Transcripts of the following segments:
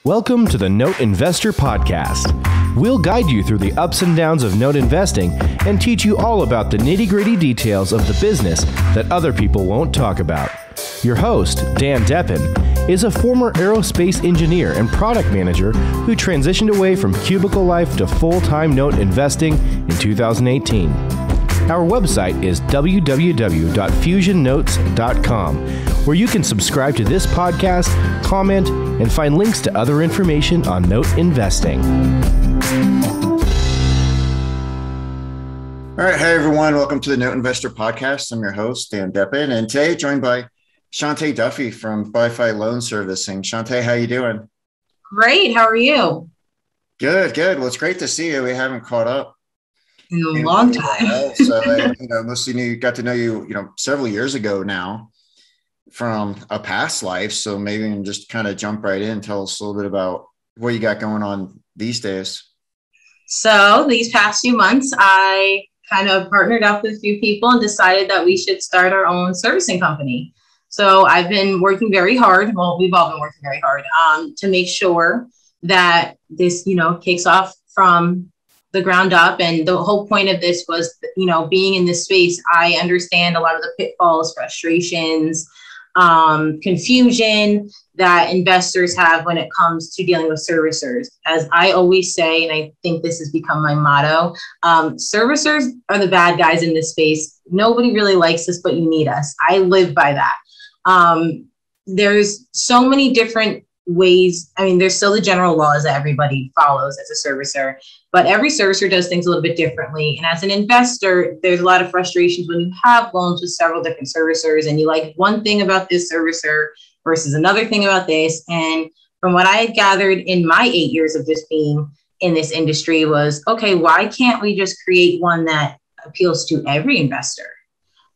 Welcome to the Note Investor Podcast. We'll guide you through the ups and downs of note investing and teach you all about the nitty-gritty details of the business that other people won't talk about. Your host, Dan Deppen, is a former aerospace engineer and product manager who transitioned away from cubicle life to full-time note investing in 2018. Our website is www.fusionnotes.com, where you can subscribe to this podcast, comment, and find links to other information on note investing. All right. Hey, everyone. Welcome to the Note Investor Podcast. I'm your host, Dan Deppen, and today joined by Shante Duffy from BIFI Loan Servicing. Shante, how you doing? Great. How are you? Good. Well, it's great to see you. We haven't caught up in a long time. So, mostly got to know you, several years ago now from a past life. So maybe we can just kind of jump right in. Tell us a little bit about what you got going on these days. So these past few months, I kind of partnered up with a few people and decided that we should start our own servicing company. So I've been working very hard. Well, we've all been working very hard to make sure that this, kicks off from the ground up. And the whole point of this was, being in this space, I understand a lot of the pitfalls, frustrations, confusion that investors have when it comes to dealing with servicers. As I always say, and I think this has become my motto, servicers are the bad guys in this space. Nobody really likes us, but you need us. I live by that. There's so many different ways. I mean, there's still the general laws that everybody follows as a servicer, but every servicer does things a little bit differently. And as an investor, there's a lot of frustrations when you have loans with several different servicers and you like one thing about this servicer versus another thing about this. And from what I had gathered in my 8 years of just being in this industry was, okay, why can't we just create one that appeals to every investor?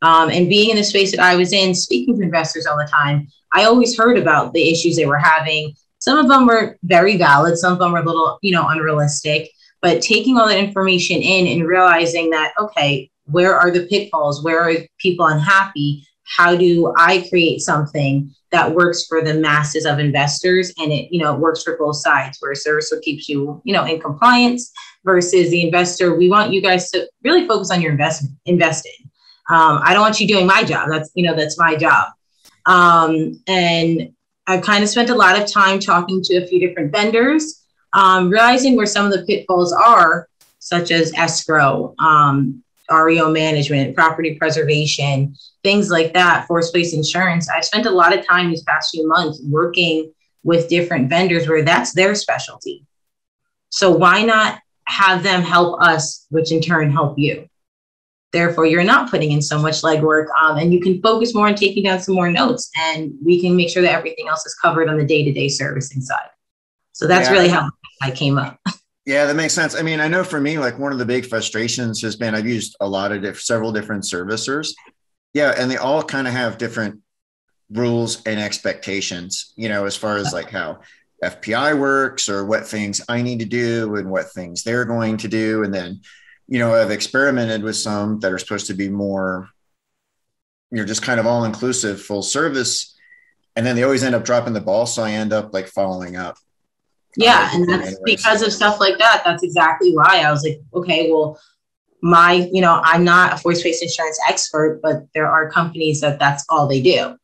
And being in the space that I was in, speaking to investors all the time, I always heard about the issues they were having. Some of them were very valid. Some of them were a little, unrealistic. But taking all that information in and realizing that, okay, where are the pitfalls? Where are people unhappy? How do I create something that works for the masses of investors? And it, works for both sides, where a servicer keeps you, in compliance versus the investor. We want you guys to really focus on your investing. I don't want you doing my job. That's my job. And I've kind of spent a lot of time talking to a few different vendors, realizing where some of the pitfalls are, such as escrow, REO management, property preservation, things like that, force-based insurance. I've spent a lot of time these past few months working with different vendors where that's their specialty. So why not have them help us, which in turn help you? Therefore, you're not putting in so much legwork and you can focus more on taking down some more notes, and we can make sure that everything else is covered on the day-to-day servicing side. So that's really how I came up. Yeah, that makes sense. I mean, I know for me, like one of the big frustrations has been I've used a lot of several different servicers. Yeah, and they all kind of have different rules and expectations, as far as like how FPI works or what things I need to do and what things they're going to do. And then I've experimented with some that are supposed to be more, just kind of all inclusive, full service. And then they always end up dropping the ball. So I end up like following up. Yeah. And that's because of stuff like that. That's exactly why I was like, okay, well, I'm not a force-based insurance expert, but there are companies that's all they do.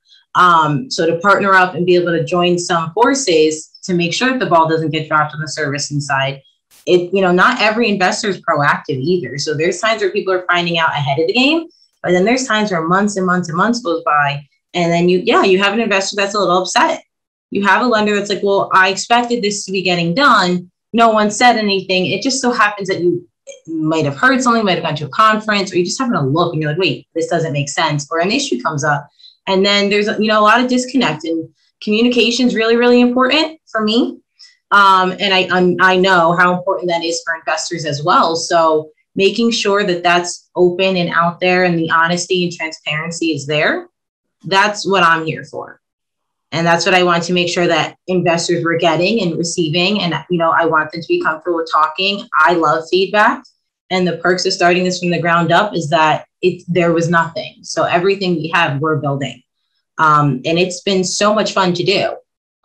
So to partner up and be able to join some forces to make sure that the ball doesn't get dropped on the servicing side. Not every investor is proactive either. So there's times where people are finding out ahead of the game, but then there's times where months and months and months goes by. And then you have an investor that's a little upset. You have a lender that's like, well, I expected this to be getting done. No one said anything. It just so happens that you might have heard something, might have gone to a conference, or you just happen to look and you're like, wait, this doesn't make sense. Or an issue comes up. And then there's, a lot of disconnect, and communication is really, really important for me. And I know how important that is for investors as well. So making sure that that's open and out there and the honesty and transparency is there. That's what I'm here for. And that's what I want to make sure that investors were getting and receiving. And, I want them to be comfortable with talking. I love feedback. And the perks of starting this from the ground up is that there was nothing. So everything we have, we're building. And it's been so much fun to do.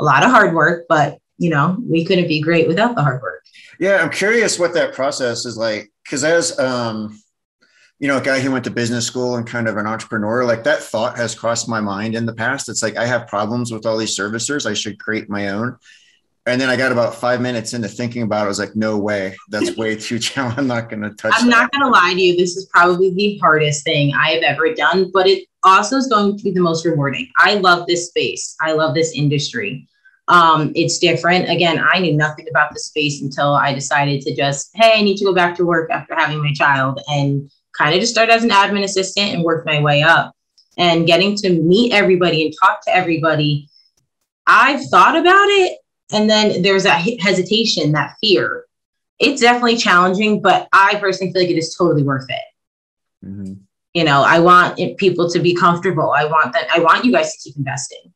A lot of hard work, but we couldn't be great without the hard work. Yeah, I'm curious what that process is like, because as a guy who went to business school and kind of an entrepreneur, like that thought has crossed my mind in the past. It's like, I have problems with all these servicers. I should create my own. And then I got about 5 minutes into thinking about it. I was like, no way. That's way too challenging. I'm not going to touch I'm not going to lie to you. This is probably the hardest thing I have ever done, but it also is going to be the most rewarding. I love this space. I love this industry. It's different. Again, I knew nothing about the space until I decided to just, hey, I need to go back to work after having my child, and kind of just start as an admin assistant and work my way up. And getting to meet everybody and talk to everybody, I've thought about it. And then there's that hesitation, that fear. It's definitely challenging, but I personally feel like it is totally worth it. Mm-hmm. I want people to be comfortable. I want you guys to keep investing.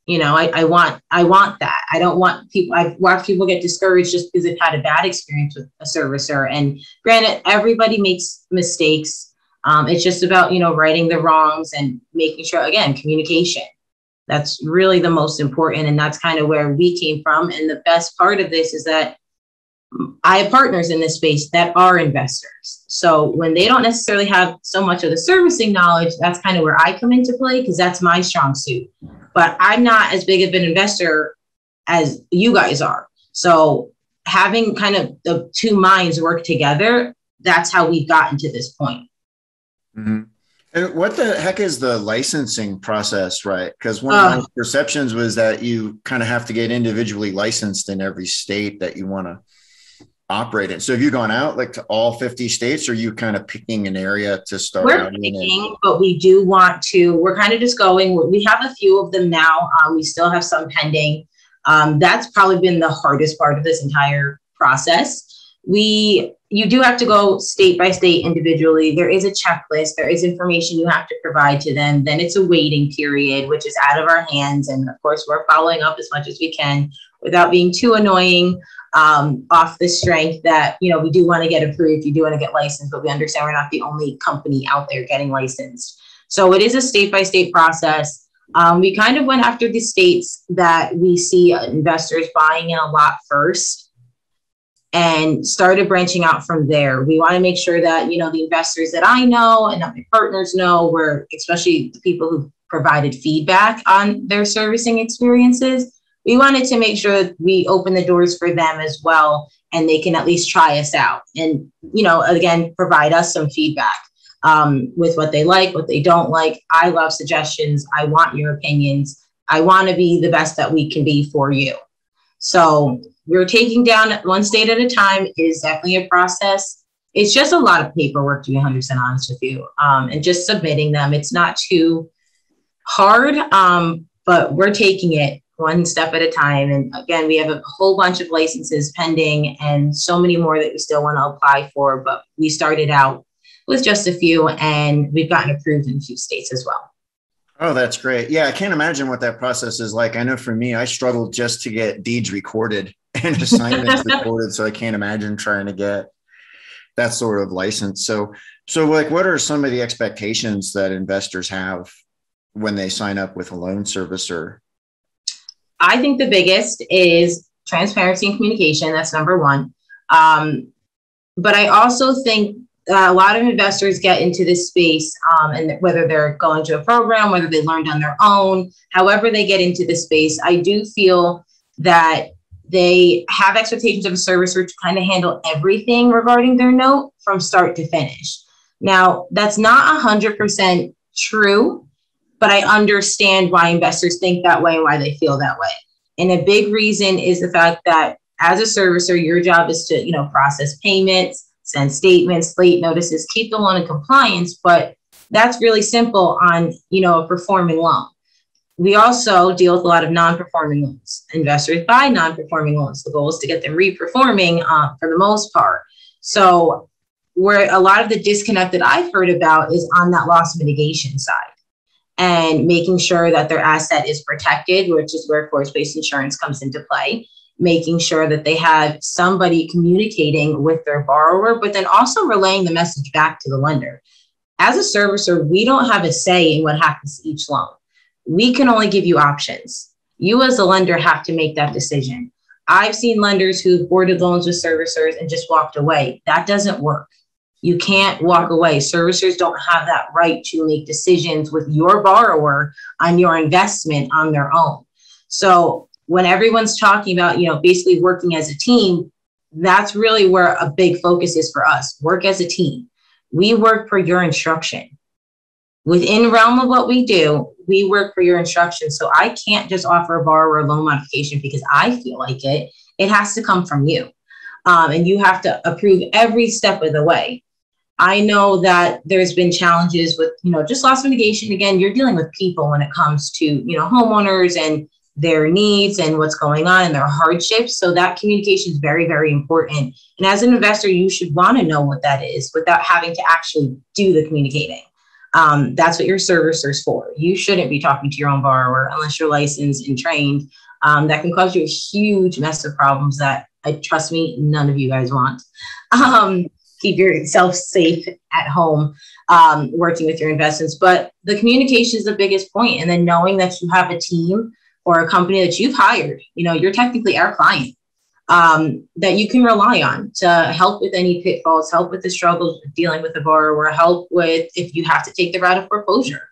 I want that. I don't want people, I've watched people get discouraged just because they've had a bad experience with a servicer. And granted, everybody makes mistakes. It's just about, righting the wrongs and making sure, again, communication. That's really the most important. And that's kind of where we came from. And the best part of this is that I have partners in this space that are investors. So when they don't necessarily have so much of the servicing knowledge, that's kind of where I come into play, because that's my strong suit. But I'm not as big of an investor as you guys are. So having kind of the two minds work together, that's how we've gotten to this point. Mm-hmm. And what the heck is the licensing process, right? Because one of my perceptions was that you kind of have to get individually licensed in every state that you want to operate in. So have you gone out like to all 50 states, or are you kind of picking an area to start? We're picking, but we do want to, we're kind of just going, we have a few of them now. We still have some pending. That's probably been the hardest part of this entire process. You do have to go state by state individually. There is a checklist. There is information you have to provide to them. Then it's a waiting period, which is out of our hands. And of course, we're following up as much as we can without being too annoying, off the strength that, we do want to get approved. You do want to get licensed, but we understand we're not the only company out there getting licensed. So it is a state by state process. We kind of went after the states that we see investors buying in a lot first, and started branching out from there. We want to make sure that, the investors that I know and that my partners know, were especially the people who provided feedback on their servicing experiences. We wanted to make sure that we open the doors for them as well, and they can at least try us out and, again, provide us some feedback with what they like, what they don't like. I love suggestions. I want your opinions. I want to be the best that we can be for you. So we're taking down one state at a time. It is definitely a process. It's just a lot of paperwork, to be 100% honest with you, and just submitting them. It's not too hard, but we're taking it one step at a time. And again, we have a whole bunch of licenses pending and so many more that we still want to apply for. But we started out with just a few, and we've gotten approved in a few states as well. Oh, that's great. Yeah, I can't imagine what that process is like. I know for me, I struggled just to get deeds recorded and assignments recorded. So I can't imagine trying to get that sort of license. So like, what are some of the expectations that investors have when they sign up with a loan servicer? I think the biggest is transparency and communication. That's number one. But I also think a lot of investors get into this space, and whether they're going to a program, whether they learned on their own, however they get into this space, I do feel that they have expectations of a servicer to kind of handle everything regarding their note from start to finish. Now, that's not 100% true, but I understand why investors think that way and why they feel that way. And a big reason is the fact that as a servicer, your job is to, process payments, send statements, late notices, keep the loan in compliance. But that's really simple on, a performing loan. We also deal with a lot of non-performing loans. Investors buy non-performing loans. The goal is to get them re-performing for the most part. So where a lot of the disconnect that I've heard about is on that loss mitigation side, and making sure that their asset is protected, which is where force-based insurance comes into play, making sure that they have somebody communicating with their borrower, but then also relaying the message back to the lender. As a servicer, we don't have a say in what happens to each loan. We can only give you options. You as a lender have to make that decision. I've seen lenders who've boarded loans with servicers and just walked away. That doesn't work. You can't walk away. Servicers don't have that right to make decisions with your borrower on your investment on their own. So when everyone's talking about, basically working as a team, that's really where a big focus is for us. Work as a team. We work for your instruction. Within realm of what we do, we work for your instruction. So I can't just offer a borrower a loan modification because I feel like it. It has to come from you. And you have to approve every step of the way. I know that there's been challenges with, just loss mitigation. Again, you're dealing with people when it comes to, homeowners and their needs and what's going on and their hardships. So that communication is very, very important. And as an investor, you should want to know what that is without having to actually do the communicating. That's what your servicer's for. You shouldn't be talking to your own borrower unless you're licensed and trained. That can cause you a huge mess of problems that, trust me, none of you guys want. Keep yourself safe at home, working with your investments. But the communication is the biggest point. And then knowing that you have a team or a company that you've hired, you're technically our client, that you can rely on to help with any pitfalls, help with the struggles of dealing with the borrower, help with if you have to take the route of foreclosure.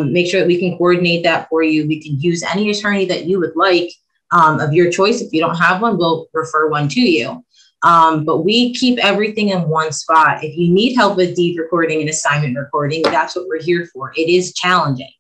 Make sure that we can coordinate that for you. We can use any attorney that you would like of your choice. If you don't have one, we'll refer one to you. But we keep everything in one spot. If you need help with deed recording and assignment recording, that's what we're here for. It is challenging.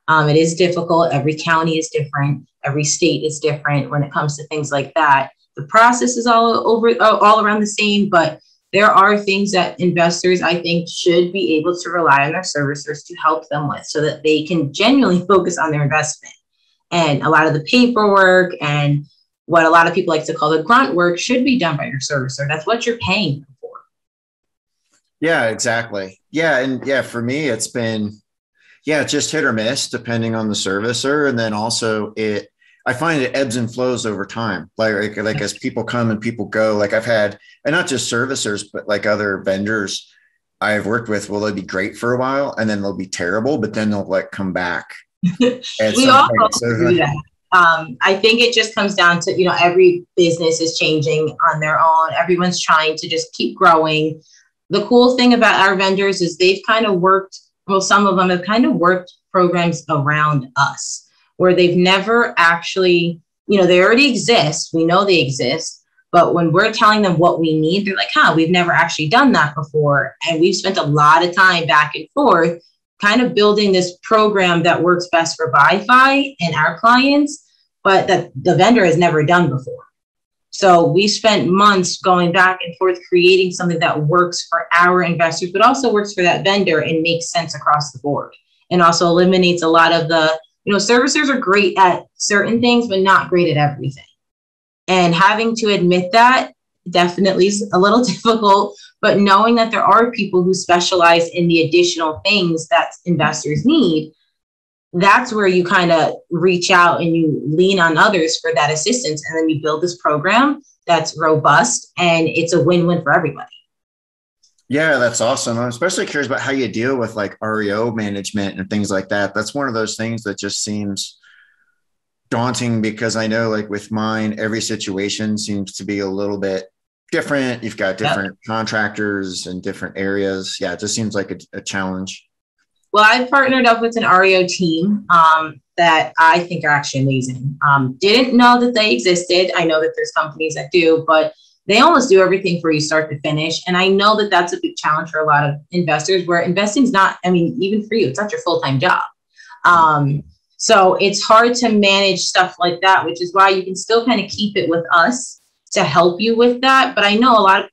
It is difficult. Every county is different. Every state is different when it comes to things like that. The process is all around the same, but there are things that investors, I think, should be able to rely on their servicers to help them with so that they can genuinely focus on their investment. And a lot of the paperwork and what a lot of people like to call the grunt work should be done by your servicer. That's what you're paying them for. Yeah, exactly. Yeah. And for me, it's been, just hit or miss depending on the servicer. And then also I find it ebbs and flows over time. Like as people come and people go, like I've had, and not just servicers, but like other vendors I've worked with, they'll be great for a while and then they'll be terrible, but then they'll come back. We all do that. I think it just comes down to, every business is changing on their own. Everyone's trying to just keep growing. The cool thing about our vendors is they've kind of worked, some of them have kind of worked programs around us where they've never actually, they already exist. We know they exist. But when we're telling them what we need, they're like, we've never actually done that before. And we've spent a lot of time back and forth kind of building this program that works best for BIFI and our clients, but that the vendor has never done before. So we spent months going back and forth, creating something that works for our investors, but also works for that vendor and makes sense across the board. And also eliminates a lot of the, servicers are great at certain things, but not great at everything. And having to admit that definitely is a little difficult, but knowing that there are people who specialize in the additional things that investors need, that's where you kind of reach out and you lean on others for that assistance. And then you build this program that's robust and it's a win-win for everybody. Yeah, that's awesome. I'm especially curious about how you deal with like REO management and things like that. That's one of those things that just seems daunting because I know like with mine, every situation seems to be a little bit different. You've got different contractors in different areas. Yeah, it just seems like a challenge. Well, I've partnered up with an REO team that I think are actually amazing. Didn't know that they existed. I know that there's companies that do, but they almost do everything for you start to finish. And I know that that's a big challenge for a lot of investors where investing's not, even for you, it's not your full-time job. So it's hard to manage stuff like that, which is why you can still kind of keep it with us to help you with that. But I know a lot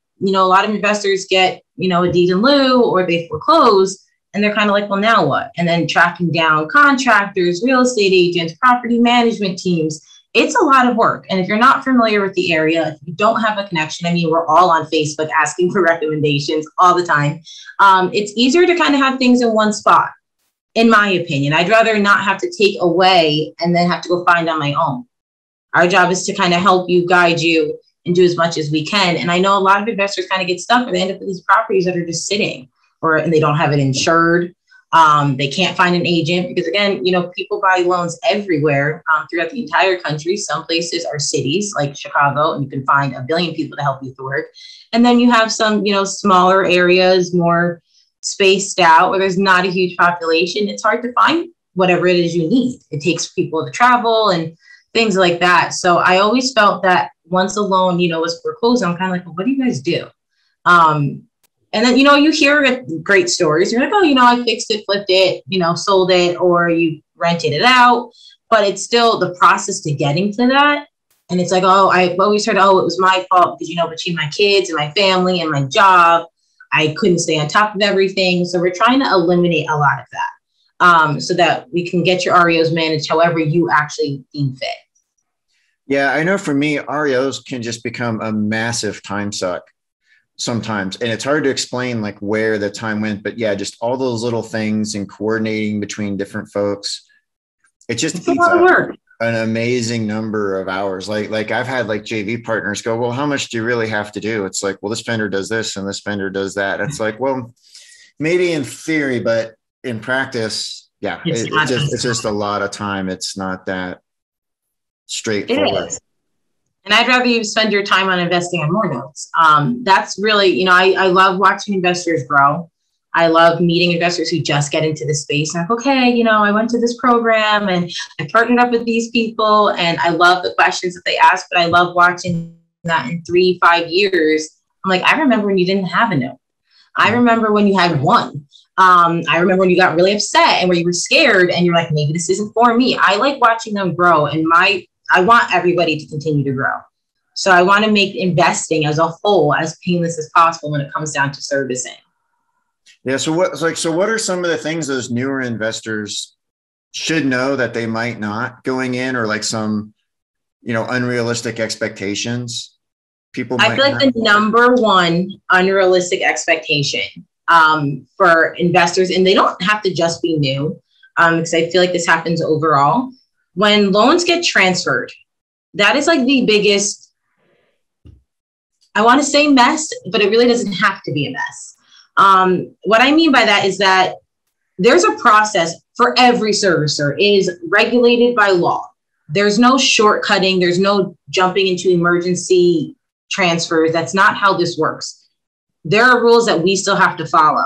of investors get, a deed in lieu or they foreclose and they're kind of like, well, now what? And then tracking down contractors, real estate agents, property management teams. It's a lot of work. And if you're not familiar with the area, if you don't have a connection, we're all on Facebook asking for recommendations all the time. It's easier to kind of have things in one spot, in my opinion. I'd rather not have to take away and then have to go find on my own. Our job is to kind of help you, guide you, and do as much as we can. And I know a lot of investors kind of get stuck and they end up with these properties that are just sitting and they don't have it insured. They can't find an agent because, again, people buy loans everywhere throughout the entire country. Some places are cities like Chicago, and you can find a billion people to help you with the work. And then you have some, smaller areas, more spaced out, where there's not a huge population. It's hard to find whatever it is you need. It takes people to travel and things like that. So I always felt that once a loan, was foreclosed, I'm kind of like, well, what do you guys do? And then, you hear great stories. You're like, oh, I fixed it, flipped it, sold it, or you rented it out. But it's still the process to getting to that. And it's like, oh, I've always heard, oh, it was my fault because, between my kids and my family and my job, I couldn't stay on top of everything. So we're trying to eliminate a lot of that so that we can get your REOs managed however you actually deem fit. Yeah, I know for me, REOs can just become a massive time suck sometimes. And it's hard to explain like where the time went, but yeah, just all those little things and coordinating between different folks. It just it's a lot of work. An amazing number of hours. Like I've had like JV partners go, well, how much do you really have to do? It's like, well, this vendor does this and this vendor does that. It's like, well, maybe in theory, but in practice, yeah, it's just a lot of time. It's not that straightforward. It is. And I'd rather you spend your time on investing on more notes. That's really, I love watching investors grow. I love meeting investors who just get into the space. And I'm like, okay, I went to this program and I partnered up with these people. And I love the questions that they ask, but I love watching that in 3-5 years. I'm like, I remember when you didn't have a note. I remember when you had one. I remember when you got really upset and where you were scared and you're like, maybe this isn't for me. I like watching them grow, and I want everybody to continue to grow. So I want to make investing as a whole as painless as possible when it comes down to servicing. Yeah. So what are some of the things those newer investors should know that they might not going in, or like some, unrealistic expectations people might I feel like the number one unrealistic expectation for investors, and they don't have to just be new, because I feel like this happens overall. When loans get transferred, that is like the biggest, I want to say mess, but it really doesn't have to be a mess. What I mean by that is that there's a process for every servicer. It is regulated by law. There's no shortcutting. There's no jumping into emergency transfers. That's not how this works. There are rules that we still have to follow.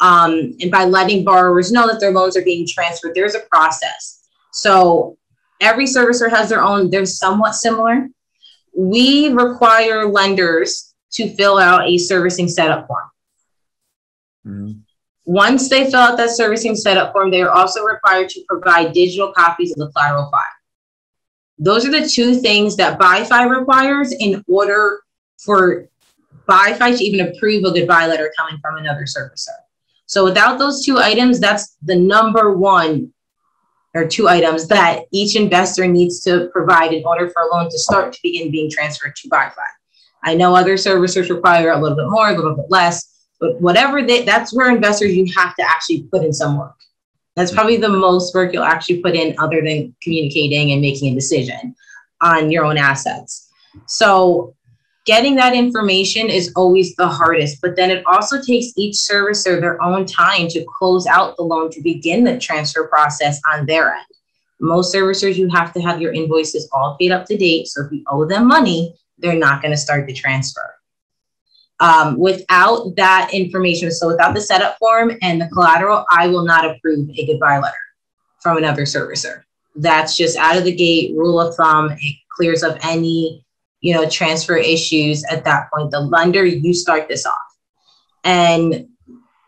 And by letting borrowers know that their loans are being transferred, there's a process. So every servicer has their own. They're somewhat similar. We require lenders to fill out a servicing setup form. Mm-hmm. Once they fill out that servicing setup form, they are also required to provide digital copies of the collateral file. Those are the two things that BIFI requires in order for BIFI to even approve a goodbye letter coming from another servicer. So without those two items, that's the number one or two items that each investor needs to provide in order for a loan to start to begin being transferred to BIFI. I know other servicers require a little bit more, a little bit less, but whatever that's where investors, you have to actually put in some work. That's probably the most work you'll actually put in other than communicating and making a decision on your own assets. So getting that information is always the hardest, but then it also takes each servicer their own time to close out the loan to begin the transfer process on their end. Most servicers, you have to have your invoices all paid up to date. So if you owe them money, they're not going to start the transfer. Without that information, so without the setup form and the collateral, I will not approve a goodbye letter from another servicer. That's just out of the gate, rule of thumb. It clears up any, transfer issues at that point. The lender, you start this off. And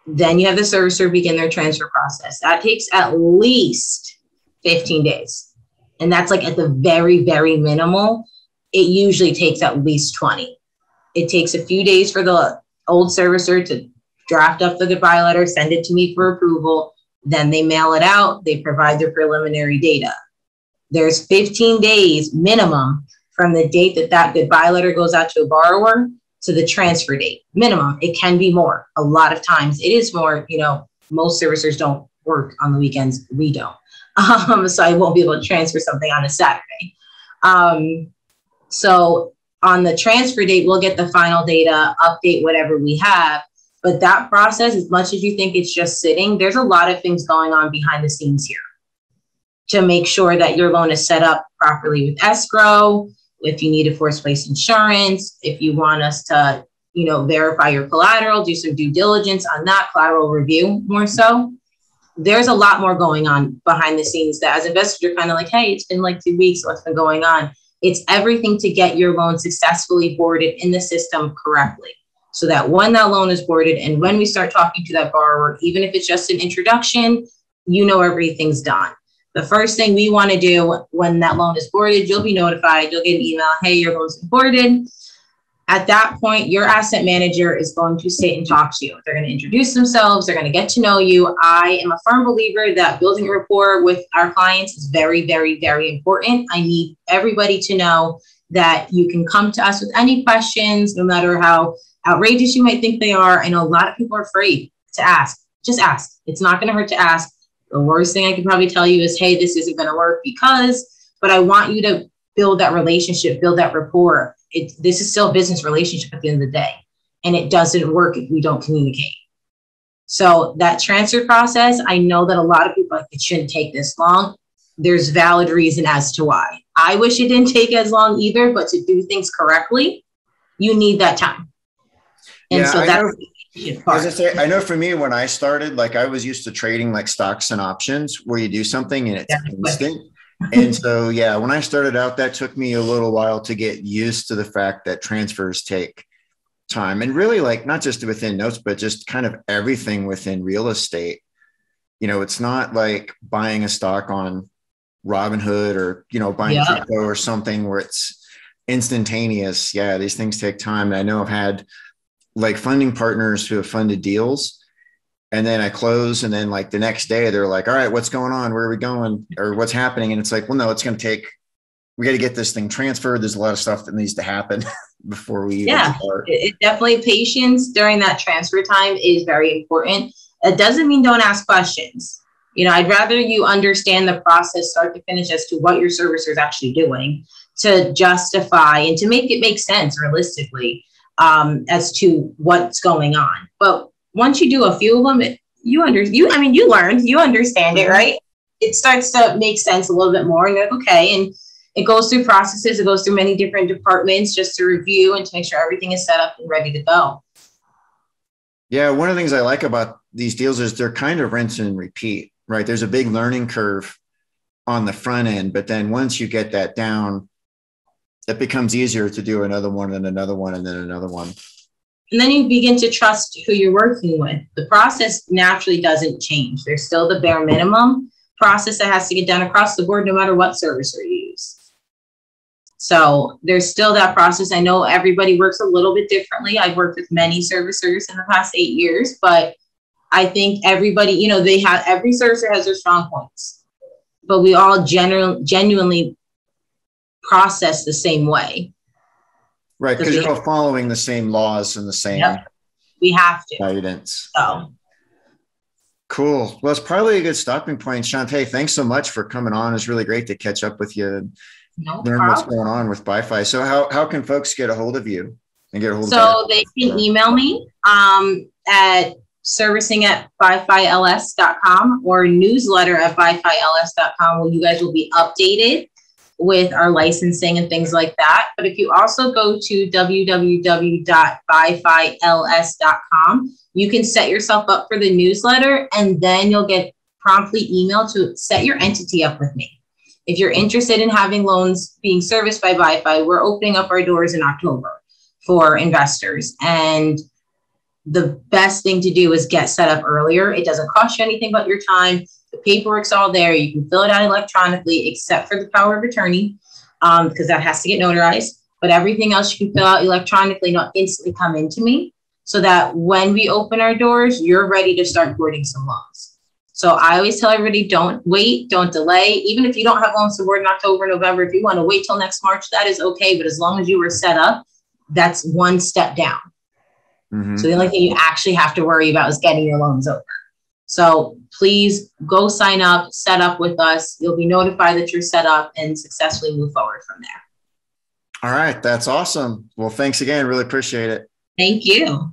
then you have the servicer begin their transfer process. That takes at least 15 days. And that's like at the very, very minimal. It usually takes at least 20. It takes a few days for the old servicer to draft up the goodbye letter, send it to me for approval. Then they mail it out. They provide their preliminary data. There's 15 days minimum from the date that goodbye letter goes out to a borrower to the transfer date. Minimum. It can be more. A lot of times it is more. Most servicers don't work on the weekends. We don't. So I won't be able to transfer something on a Saturday. So on the transfer date, we'll get the final data, update whatever we have. But that process, as much as you think it's just sitting, there's a lot of things going on behind the scenes here to make sure that your loan is set up properly with escrow. If you need a forced place insurance, if you want us to, verify your collateral, do some due diligence on that, collateral review more so. There's a lot more going on behind the scenes that as investors, you're kind of like, hey, it's been like 2 weeks. What's been going on? It's everything to get your loan successfully boarded in the system correctly. So that when that loan is boarded and when we start talking to that borrower, even if it's just an introduction, everything's done. The first thing we want to do when that loan is boarded, you'll be notified, you'll get an email, hey, your loan's been boarded. At that point, your asset manager is going to sit and talk to you. They're going to introduce themselves. They're going to get to know you. I am a firm believer that building a rapport with our clients is very, very, very important. I need everybody to know that you can come to us with any questions, no matter how outrageous you might think they are. I know a lot of people are afraid to ask. Just ask. It's not going to hurt to ask. The worst thing I can probably tell you is, hey, this isn't going to work but I want you to build that relationship, build that rapport. This is still a business relationship at the end of the day, and it doesn't work if we don't communicate. So that transfer process, I know that a lot of people, it shouldn't take this long. There's valid reason as to why. I wish it didn't take as long either, but to do things correctly, you need that time. And yeah, so that's as I say, I know for me, when I started, I was used to trading like stocks and options where you do something and it's instant. And so, when I started out, that took me a little while to get used to the fact that transfers take time, and really not just within notes, but just kind of everything within real estate. It's not like buying a stock on Robinhood or, buying crypto or something where it's instantaneous. Yeah, these things take time. And I know I've had funding partners who have funded deals, and then I close, and then the next day they're like, all right, what's going on? Where are we going? Or what's happening? And it's like, well, no, it's going to take, we got to get this thing transferred. There's a lot of stuff that needs to happen before we even start. It definitely, patience during that transfer time is very important. It doesn't mean don't ask questions. I'd rather you understand the process start to finish as to what your servicer is actually doing to justify and to make it make sense realistically as to what's going on. But once you do a few of them, you understand it, right? It starts to make sense a little bit more, and you're like, okay. And it goes through processes. It goes through many different departments just to review and to make sure everything is set up and ready to go. Yeah. One of the things I like about these deals is they're kind of rinse and repeat, right? There's a big learning curve on the front end, but then once you get that down, it becomes easier to do another one and another one and then another one. And then you begin to trust who you're working with. The process naturally doesn't change. There's still the bare minimum process that has to get done across the board, no matter what servicer you use. So there's still that process. I know everybody works a little bit differently. I've worked with many servicers in the past 8 years, but I think everybody, every servicer has their strong points, but we all genuinely process the same way. Right, because you're all following the same laws and the same we have to guidance. So cool. Well, it's probably a good stopping point. Shante, thanks so much for coming on. It's really great to catch up with you and learn what's going on with BIFI. So how can folks get a hold of you and get a hold of you? So they can email me at servicing@bifils.com or newsletter@bifils.com, where you guys will be updated with our licensing and things like that. But if you also go to www.bifils.com, you can set yourself up for the newsletter, and then you'll get promptly emailed to set your entity up with me. If you're interested in having loans being serviced by BIFI, we're opening up our doors in October for investors. And the best thing to do is get set up earlier. It doesn't cost you anything but your time. The paperwork's all there. You can fill it out electronically, except for the power of attorney, because that has to get notarized. But everything else you can fill out electronically, not instantly come into me, so that when we open our doors, you're ready to start boarding some loans. So I always tell everybody, don't wait, don't delay. Even if you don't have loans to board in October, November, if you want to wait till next March, that is okay. But as long as you were set up, that's one step down. Mm-hmm. So the only thing you actually have to worry about is getting your loans over. So please go sign up, set up with us. You'll be notified that you're set up and successfully move forward from there. All right. That's awesome. Well, thanks again. Really appreciate it. Thank you.